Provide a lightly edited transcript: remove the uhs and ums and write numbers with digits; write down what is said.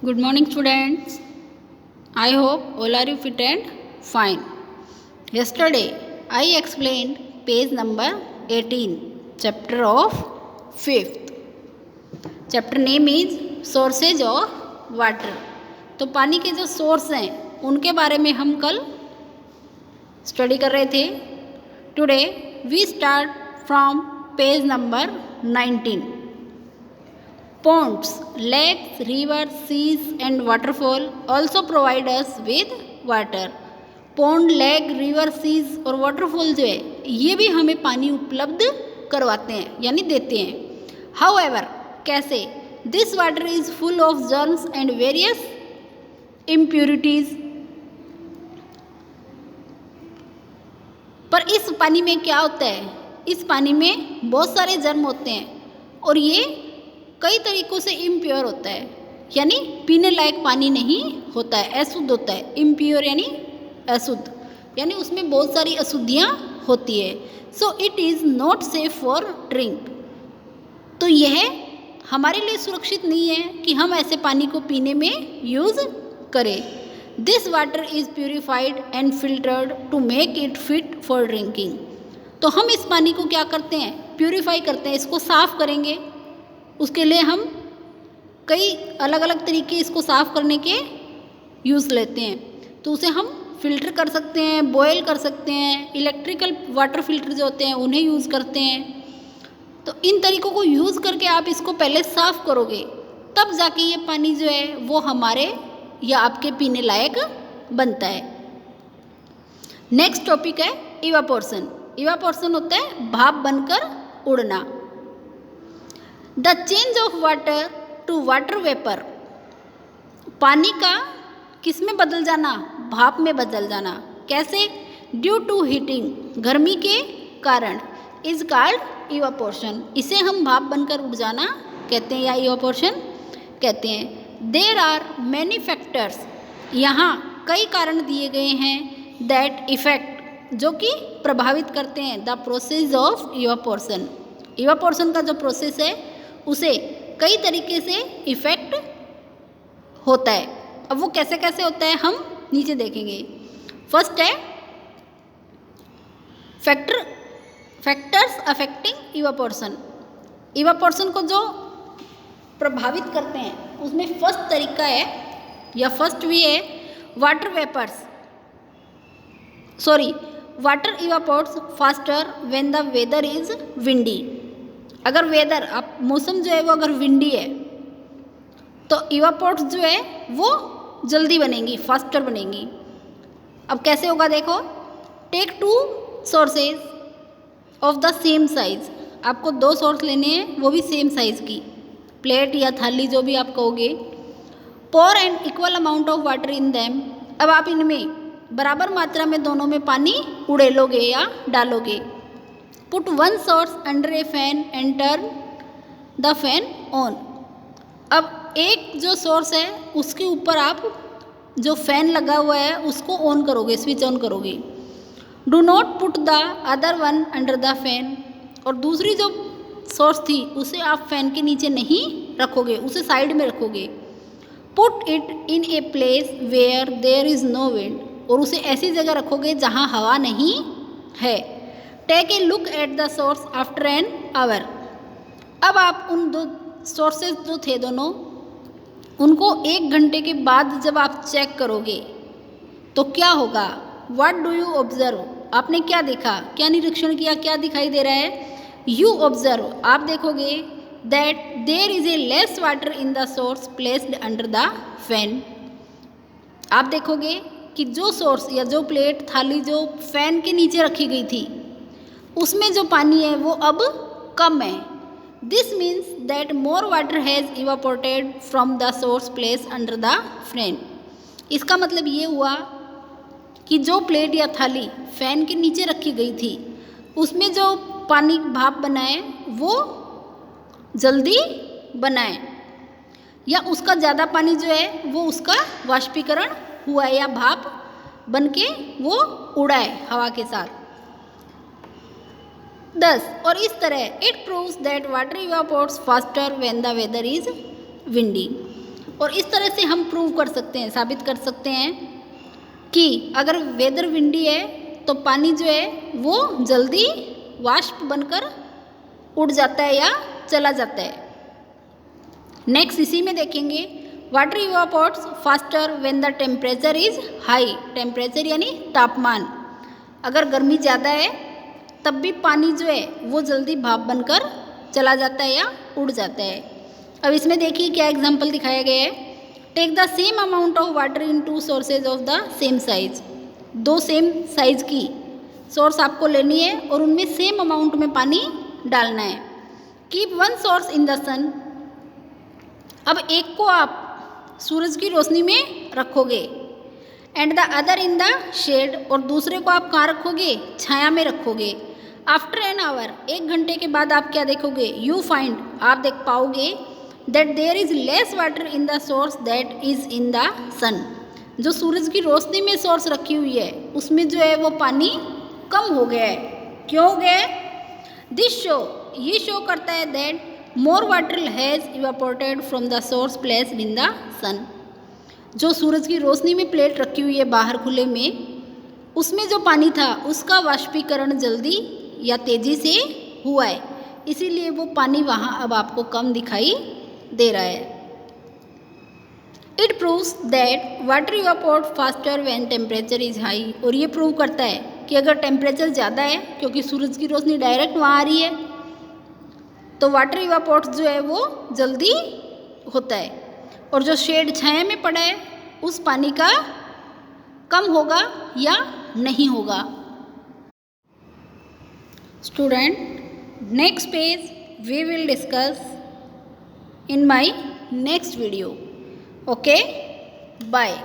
Good morning, students. I hope all are you fit and fine. Yesterday, I explained page number 18, chapter of 5th. Chapter name is Sources of Water. तो पानी के जो source हैं उनके बारे में हम कल स्टडी कर रहे थे. Today we start from page number 19. Ponds, lakes, rivers, seas and waterfall also provide us with water. Pond, lake, river, seas और वाटरफॉल जो है ये भी हमें पानी उपलब्ध करवाते हैं यानी देते हैं. हाउएवर, कैसे? This water is full of germs and various impurities. पर इस पानी में क्या होता है? इस पानी में बहुत सारे जर्म होते हैं और ये कई तरीक़ों से इम्प्योर होता है यानी पीने लायक पानी नहीं होता है, अशुद्ध होता है. इम्प्योर यानी अशुद्ध, यानी उसमें बहुत सारी अशुद्धियाँ होती है. So it is not safe for drink. तो यह हमारे लिए सुरक्षित नहीं है कि हम ऐसे पानी को पीने में यूज़ करें. This water is purified and filtered to make it fit for drinking. तो हम इस पानी को क्या करते हैं? प्योरीफाई करते हैं, इसको साफ़ करेंगे. उसके लिए हम कई अलग अलग तरीके इसको साफ़ करने के यूज़ लेते हैं. तो उसे हम फ़िल्टर कर सकते हैं, बॉयल कर सकते हैं, इलेक्ट्रिकल वाटर फ़िल्टर जो होते हैं उन्हें यूज़ करते हैं. तो इन तरीक़ों को यूज़ करके आप इसको पहले साफ़ करोगे तब जाके ये पानी जो है वो हमारे या आपके पीने लायक बनता है. नेक्स्ट टॉपिक है इवापोरेशन. इवापोरेशन होता है भाप बनकर उड़ना. The change of water to water vapour. पानी का किस में बदल जाना? भाप में बदल जाना. कैसे? ड्यू टू हीटिंग, गर्मी के कारण. Is called evaporation. इसे हम भाप बनकर उड़ जाना कहते हैं या इवापोरेशन कहते हैं. There are many factors. यहाँ कई कारण दिए गए हैं दैट इफेक्ट, जो कि प्रभावित करते हैं the process of evaporation. Evaporation का जो प्रोसेस है उसे कई तरीके से इफ़ेक्ट होता है. अब वो कैसे कैसे होता है हम नीचे देखेंगे. फर्स्ट है फैक्टर्स अफेक्टिंग इवापोरेशन. इवापोरेशन को जो प्रभावित करते हैं उसमें फर्स्ट तरीका है या फर्स्ट वे है water vapours. Water evaporates faster when the weather is windy. अगर वेदर आप मौसम जो है वो अगर विंडी है तो इवापोरेट्स जो है वो जल्दी बनेंगी, फास्टर बनेंगी. अब कैसे होगा देखो. Take two sources of the same size. आपको दो सोर्स लेने हैं वो भी सेम साइज़ की, प्लेट या थाली जो भी आप कहोगे. Pour an equal amount of water in them. अब आप इनमें बराबर मात्रा में दोनों में पानी उड़ेलोगे या डालोगे. Put one source under A fan and turn the fan on. अब एक जो सोर्स है उसके ऊपर आप जो फ़ैन लगा हुआ है उसको ऑन करोगे, स्विच ऑन करोगे. Do not put the other one under the fan. और दूसरी जो सोर्स थी उसे आप फैन के नीचे नहीं रखोगे, उसे साइड में रखोगे. Put it in a place where there is no wind. और उसे ऐसी जगह रखोगे जहाँ हवा नहीं है. Take a look at the source after an hour. अब आप उन दो सोर्सेज जो थे दोनों उनको 1 घंटे के बाद जब आप चेक करोगे तो क्या होगा? What do you observe. आपने क्या देखा, क्या निरीक्षण किया, क्या दिखाई दे रहा है? यू ऑब्जर्व, आप देखोगे that there is a less water in the source placed under the fan. आप देखोगे कि जो सोर्स या जो प्लेट थाली जो फैन के नीचे रखी गई थी उसमें जो पानी है वो अब कम है. This means that more water has evaporated from the source place under the fan. इसका मतलब ये हुआ कि जो प्लेट या थाली फैन के नीचे रखी गई थी उसमें जो पानी भाप बनाए वो जल्दी बनाए या उसका ज़्यादा पानी जो है वो उसका वाष्पीकरण हुआ है या भाप बन के वो उड़ा है हवा के साथ. 10 और इस तरह it proves that water evaporates faster when the weather is windy. और इस तरह से हम प्रूव कर सकते हैं, साबित कर सकते हैं कि अगर वेदर विंडी है तो पानी जो है वो जल्दी वाष्प बनकर उड़ जाता है या चला जाता है। नेक्स्ट इसी में देखेंगे, water evaporates faster when the temperature is high. Temperature यानी तापमान, अगर गर्मी ज़्यादा है तब भी पानी जो है वो जल्दी भाप बनकर चला जाता है या उड़ जाता है। अब इसमें देखिए क्या एग्जाम्पल दिखाया गया है। Take the same amount of water in two sources of the same size. दो सेम साइज की सोर्स आपको लेनी है और उनमें सेम अमाउंट में पानी डालना है। Keep one source in the sun. अब एक को आप सूरज की रोशनी में रखोगे, and the other in the shade, और दूसरे को आप कहाँ रखोगे, छाया में रखोगे। आफ्टर एन आवर, 1 घंटे के बाद आप क्या देखोगे, यू फाइंड, आप देख पाओगे that there is less water in the source that is in the sun. जो सूरज की रोशनी में सोर्स रखी हुई है उसमें जो है वो पानी कम हो गया है। क्यों हो गया है? दिस शो, ये शो करता है that more water has evaporated from the source placed in the sun. जो सूरज की रोशनी में प्लेट रखी हुई है बाहर खुले में, उसमें जो पानी था उसका वाष्पीकरण जल्दी या तेज़ी से हुआ है, इसीलिए वो पानी वहाँ अब आपको कम दिखाई दे रहा है। It proves that water evaporate faster when temperature is high. और ये प्रूव करता है कि अगर टेम्परेचर ज़्यादा है, क्योंकि सूरज की रोशनी डायरेक्ट वहाँ आ रही है, तो वाटर इवापोरेट जो है वो जल्दी होता है, और जो शेड छाया में पड़ा है उस पानी का कम होगा या नहीं होगा। Student, next page we will discuss in my next video. Okay, bye.